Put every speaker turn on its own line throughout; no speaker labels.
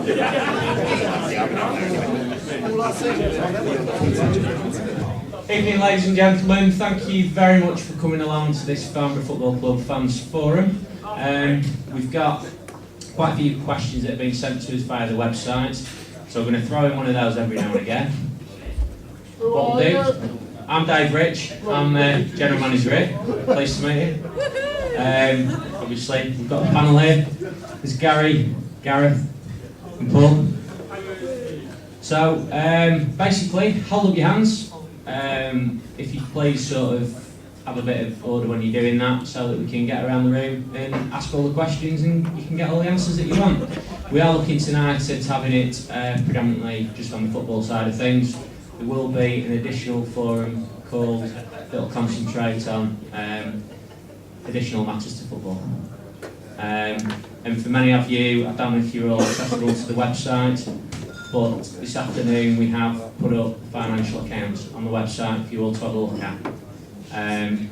Evening, ladies and gentlemen. Thank you very much for coming along to this Farnborough Football Club Fans Forum. We've got quite a few questions that have been sent to us via the website, so we're going to throw in one of those every now and again. What we'll do, I'm Dave Riche, I'm General Manager here. Pleased to meet you. Obviously, we've got a panel here. There's Garry, Gareth and Paul. So, basically, hold up your hands. If you please sort of have a bit of order when you're doing that, so that we can get around the room and ask all the questions and you can get all the answers that you want. We are looking tonight at having it predominantly just on the football side of things. There will be an additional forum called that will concentrate on additional matters to football. And for many of you, I don't know if you're all accessible to the website, but this afternoon we have put up financial accounts on the website for you all to have a look at.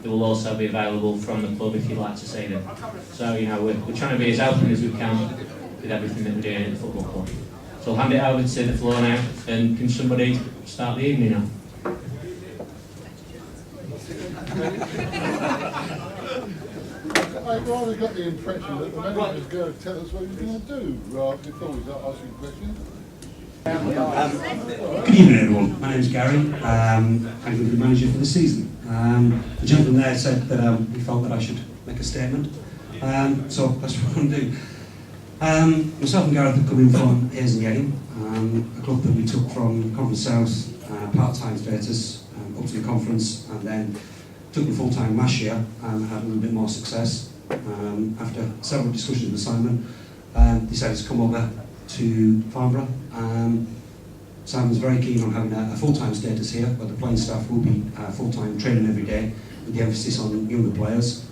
They will also be available from the club if you'd like to see them. So, you know, we're trying to be as open as we can with everything that we're doing at the football club. So I'll hand it over to the floor now, and can somebody start the evening now?
I've rather got the impression that the manager's going to tell us what he's going to do, rather before we start asking questions.
Good evening everyone, my name is Garry, I'm going to be manager for the season. The gentleman there said that he felt that I should make a statement, so that's what I'm going to do. Myself and Gareth have come in from Hayes and Yeading, a club that we took from Conference South, part-time status, up to the conference, and then took them full-time last year and had a little bit more success. After several discussions with Simon, decided to come over to Farnborough. Simon's very keen on having a full-time status here, where the playing staff will be full-time training every day, with the emphasis on younger players.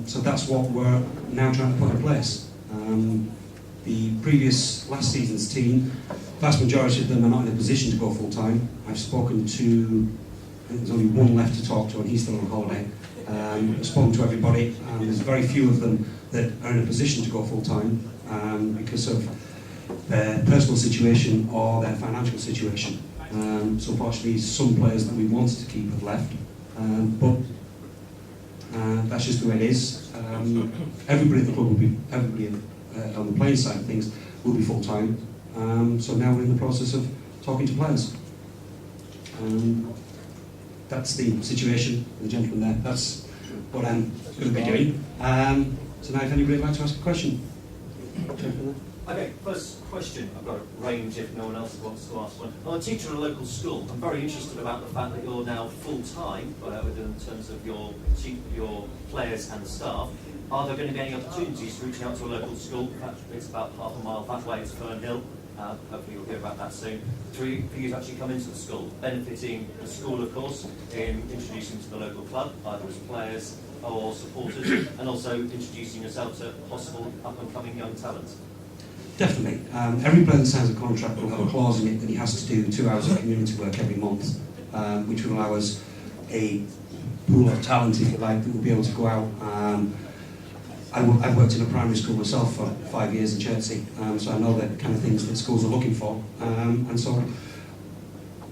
So that's what we're now trying to put in place. The previous last season's team, vast majority of them are not in a position to go full-time. I've spoken to, I think there's only one left to talk to, and he's still on holiday. I've spoken to everybody, and there's very few of them that are in a position to go full-time because of their personal situation or their financial situation. So unfortunately, some players that we wanted to keep have left, but that's just the way it is. Everybody at the club will be, everybody on the playing side of things will be full-time. So now we're in the process of talking to players. That's the situation, the gentleman there. That's what I'm going to be doing. So now if anybody would like to ask a question.
Okay, first question. I've got a range if no one else wants to ask one. I'm a teacher in a local school. I'm very interested about the fact that you're now full-time in terms of your players and staff. Are there going to be any opportunities to reach out to a local school? Perhaps it's about half a mile that way, it's Fernhill. Hopefully we'll hear about that soon. For you to actually come into the school, benefiting the school, of course, in introducing to the local club, either as players or supporters, and also introducing yourself to possible up-and-coming young talent.
Definitely. Every player that signs a contract will have a clause in it that he has to do 2 hours of community work every month, which will allow us a pool of talent, if you like, that will be able to go out. I've worked in a primary school myself for 5 years in Chertsey, so I know the kind of things that schools are looking for. And so,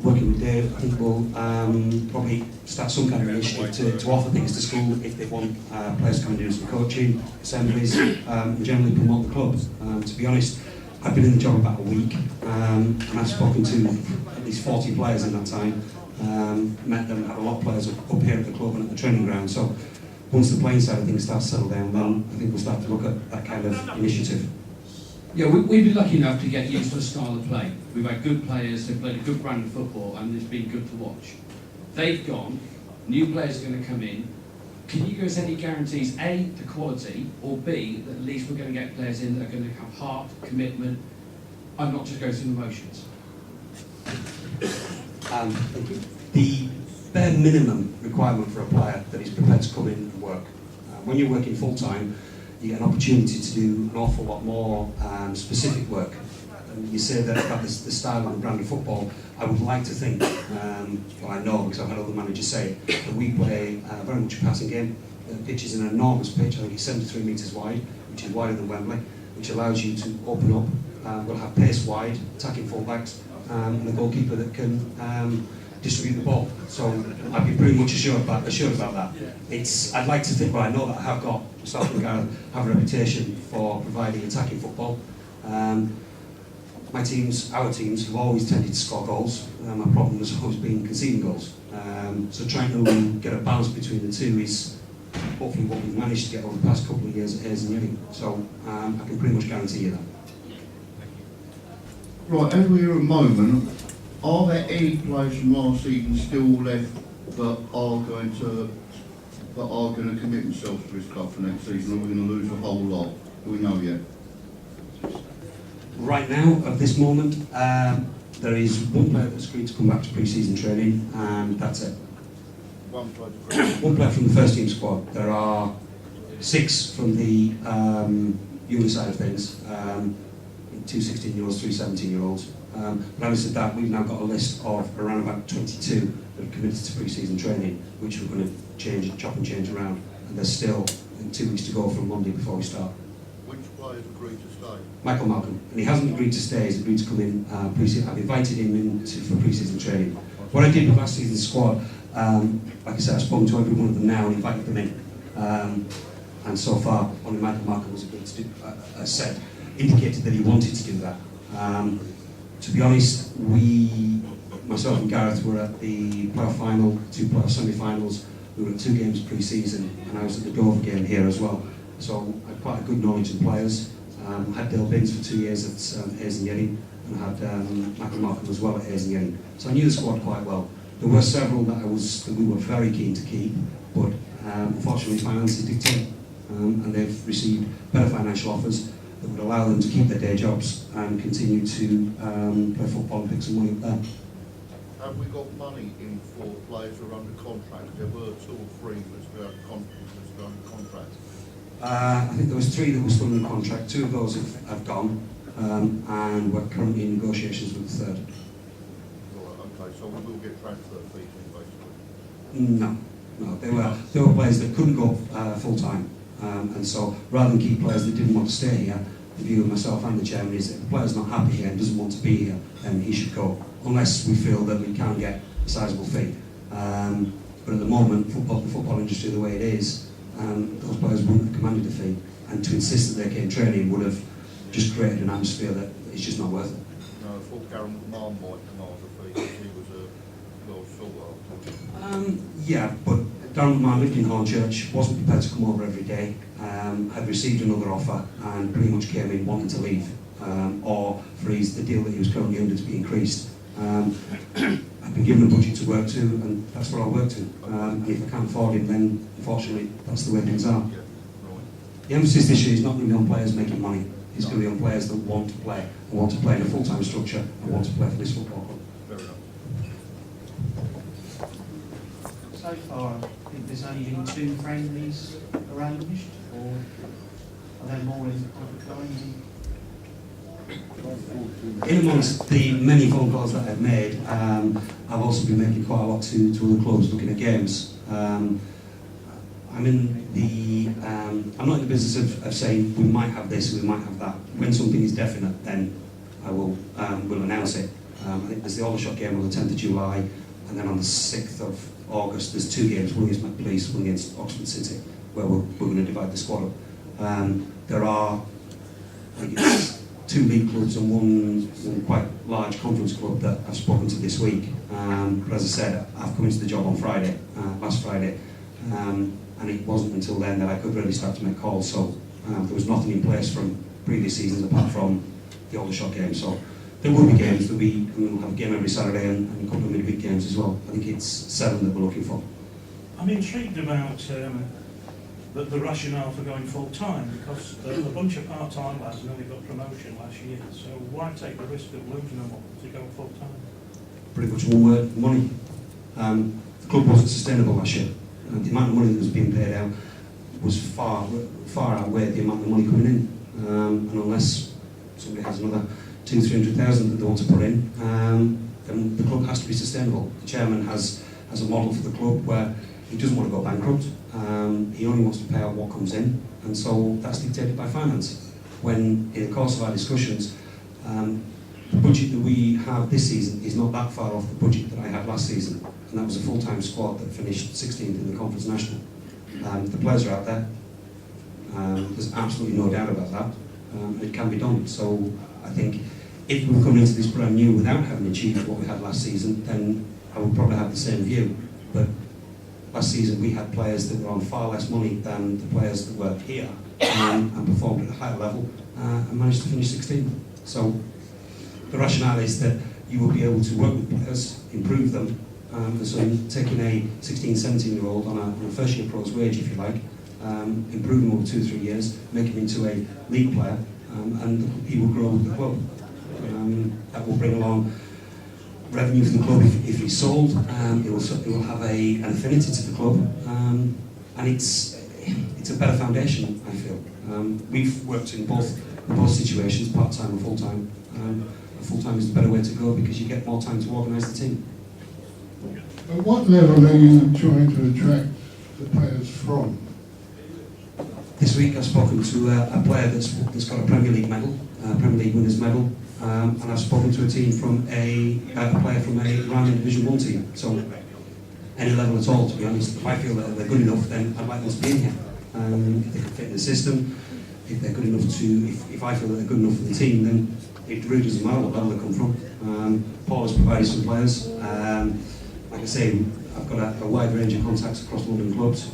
working with Dave, I think we'll probably start some kind of initiative to offer things to school if they want players to come and do some coaching, assemblies, and generally promote the club. To be honest, I've been in the job about a week, and I've spoken to at least 40 players in that time, met them, had a lot of players up here at the club and at the training ground. So once the playing side of things starts to settle down, then I think we'll start to look at that kind of initiative.
Yeah, we've been lucky enough to get used to the style of play. We've had good players, they've played a good brand of football, and it's been good to watch. They've gone, new players are going to come in. Can you give us any guarantees, A, the quality, or B, that at least we're going to get players in that are going to have heart, commitment, and not just go through the motions?
Thank you. The bare minimum requirement for a player that is prepared to come in and work. When you're working full-time, you get an opportunity to do an awful lot more specific work. You say that about the style and the brand of football. I would like to think, well I know because I've had other managers say, that we play very much a passing game. The pitch is an enormous pitch, I think it's 73 metres wide, which is wider than Wembley, which allows you to open up we'll have pace wide, attacking fullbacks, and a goalkeeper that can distribute the ball. So I'd be pretty much assured about that. I'd like to think, well, I know that I have got, myself and Gareth have a reputation for providing attacking football. Our teams have always tended to score goals. My problem has always been conceding goals. So trying to get a balance between the two is hopefully what we've managed to get over the past couple of years at Hayes and Reading. So I can pretty much guarantee you that.
Right, as we're at the moment, are there any players from last season still left that are going to commit themselves to this club for next season, or are we going to lose a whole lot? Do we know yet?
Right now, at this moment, there is one player that's agreed to come back to pre-season training, and that's it. One player from the first team squad. There are 6 from the younger side of things, 2 16-year-olds, 3 17-year-olds. But having said that, we've now got a list of around about 22 that are committed to pre-season training, which we're going to chop and change around. And there's still 2 weeks to go from Monday before we start.
Which players agreed to stay?
Michael Malcolm, and he hasn't agreed to stay, he's agreed to come in pre-season. I've invited him in for pre-season training. What I did with last season's squad, like I said, I've spoken to every one of them now and invited them in. And so far, only Michael Malcolm was agreed to do, indicated that he wanted to do that. To be honest, myself and Gareth were at the playoff final, 2 playoff semi-finals. We were at 2 games pre-season, and I was at the Dover game here as well. So I had quite a good knowledge of the players. Had Dale Binns for 2 years at Hayes and Reading, and had Michael Malcolm as well at Hayes and Reading. So I knew the squad quite well. There were several that we were very keen to keep, but unfortunately finances dictate, and they've received better financial offers that would allow them to keep their day jobs and continue to play football and pick some money up there.
Have we got money in for players who are under contract? There were 2 or 3 that were under contract.
I think there was 3 that were still under contract. 2 of those have gone, and we're currently in negotiations with the 3rd.
Right, okay, so we will get transfer fees in, basically?
No, they were players that couldn't go full time. And so, rather than keep players that didn't want to stay here, the view of myself and the chairman is that if the player's not happy here and doesn't want to be here, then he should go, unless we feel that we can get a sizable fee. But at the moment, the football industry the way it is, those players wouldn't have commanded a fee, and to insist that they came training would have just created an atmosphere that it's just not worth it.
No, I thought Gareth Marm might command a fee because he was a Lord Short.
Yeah, but Darren McMahon lived in Hornchurch, wasn't prepared to come over every day, had received another offer and pretty much came in wanting to leave, or for the deal that he was currently under to be increased. I've been given a budget to work to, and that's what I'll work to. And if I can't afford him, then unfortunately that's the way things are. The emphasis this year is not going to be on players making money, it's going to be on players that want to play, and want to play in a full-time structure, and want to play for this football club.
Fair enough.
So far, I think there's only been 2 friendlies arranged, or are there more in the kind?
In amongst the many phone calls that I've made, I've also been making quite a lot to other clubs looking at games. I'm not in the business of saying we might have this, we might have that. When something is definite, then I will announce it. I think there's the Aldershot game on the 10th of July, and then on the 6th of August there's 2 games, one against Police, one against Oxford City, where we're going to divide the squad up. There are, I think it's 2 league clubs and one quite large conference club that I've spoken to this week. But as I said, I've come into the job on Friday, last Friday, and it wasn't until then that I could really start to make calls. So there was nothing in place from previous seasons apart from the Aldershot game. So there will be games. We'll have a game every Saturday and a couple of midweek games as well. I think it's 7 that we're looking for.
I'm intrigued about the rationale for going full-time, because a bunch of part-time lads nearly got promotion last year, so why take the risk of losing them all to go full-time?
Pretty much one word: money. The club wasn't sustainable last year. The amount of money that was being paid out was far outweighed the amount of money coming in. And unless somebody has another 200,000-300,000 that they want to put in, then the club has to be sustainable. The chairman has a model for the club where he doesn't want to go bankrupt. He only wants to pay out what comes in, and so that's dictated by finance. When, in the course of our discussions, The budget that we have this season is not that far off the budget that I had last season, and that was a full-time squad that finished 16th in the Conference National. The players are out there. There's absolutely no doubt about that. It can be done. So I think if we were coming into this brand new without having achieved what we had last season, then I would probably have the same view. But last season we had players that were on far less money than the players that were here and performed at a higher level and managed to finish 16th. So the rationale is that you will be able to work with players, improve them, and so taking a 16, 17-year-old on a first-year pro's wage, if you like, improve him over 2 or 3 years, make him into a league player, and he will grow with the club. That will bring along revenue for the club if he's sold. It will have an affinity to the club, and it's a better foundation, I feel. We've worked in both situations, part-time and full-time. Full-time is the better way to go because you get more time to organise the team.
At what level are you trying to attract the players from?
This week I've spoken to a player that's got a Premier League medal, Premier League winners medal, and I've spoken to a team from a player from a random Division 1 team. So any level at all, to be honest. If I feel that they're good enough, then I'd like them to be in here. If they can fit in the system, if they're good enough to, if I feel that they're good enough for the team, then it really doesn't matter what level they come from. Paul has provided some players. Like I say, I've got a wide range of contacts across London clubs.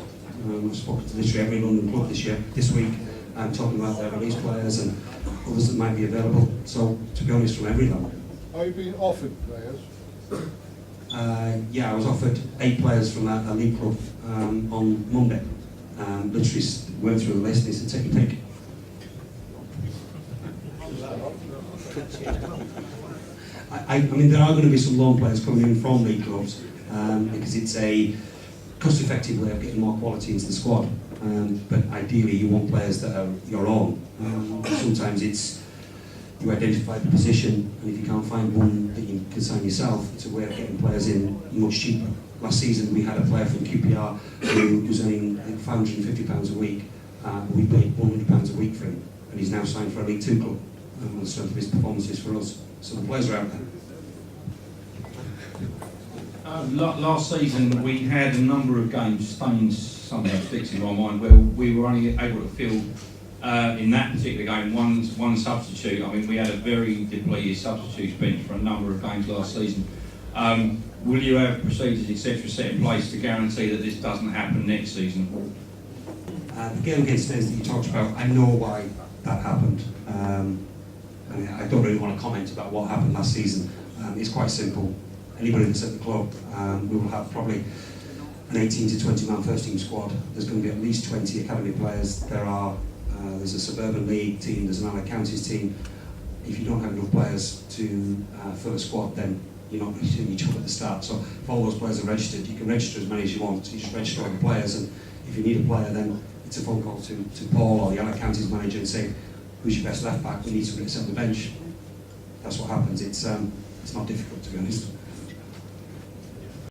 I've spoken to literally every London club this week, talking about their release players and others that might be available. So, to be honest, from every level.
Are you being offered players?
Yeah, I was offered 8 players from a league club on Monday. Literally went through the list and he said, take your pick. I mean, there are going to be some loan players coming in from league clubs because it's a cost-effective way of getting more quality into the squad. But ideally, you want players that are your own. Sometimes it's you identify the position, and if you can't find one that you can sign yourself, it's a way of getting players in much cheaper. Last season, we had a player from QPR who was earning £550 a week. We paid £100 a week for him, and he's now signed for a League Two club on the strength of his performances for us. So the players are out there.
Last season we had a number of games, something that sticks in my mind, where we were only able to field in that particular game one substitute. I mean, we had a very depleted substitutes bench for a number of games last season. Will you have procedures, etc., set in place to guarantee that this doesn't happen next season?
The game against Staines that you talked about, I know why that happened. And I don't really want to comment about what happened last season. It's quite simple. Anybody that's at the club, we will have probably an 18 to 20 man first team squad. There's going to be at least 20 academy players. There's a suburban league team, there's an Allied Counties team. If you don't have enough players to fill a squad, then you're not really doing your job at the start. So if all those players are registered, you can register as many as you want. You just register all the players, and if you need a player, then it's a phone call to Paul or the Allied Counties manager and say, who's your best left back? We need somebody to sit on the bench. That's what happens. It's not difficult, to be honest.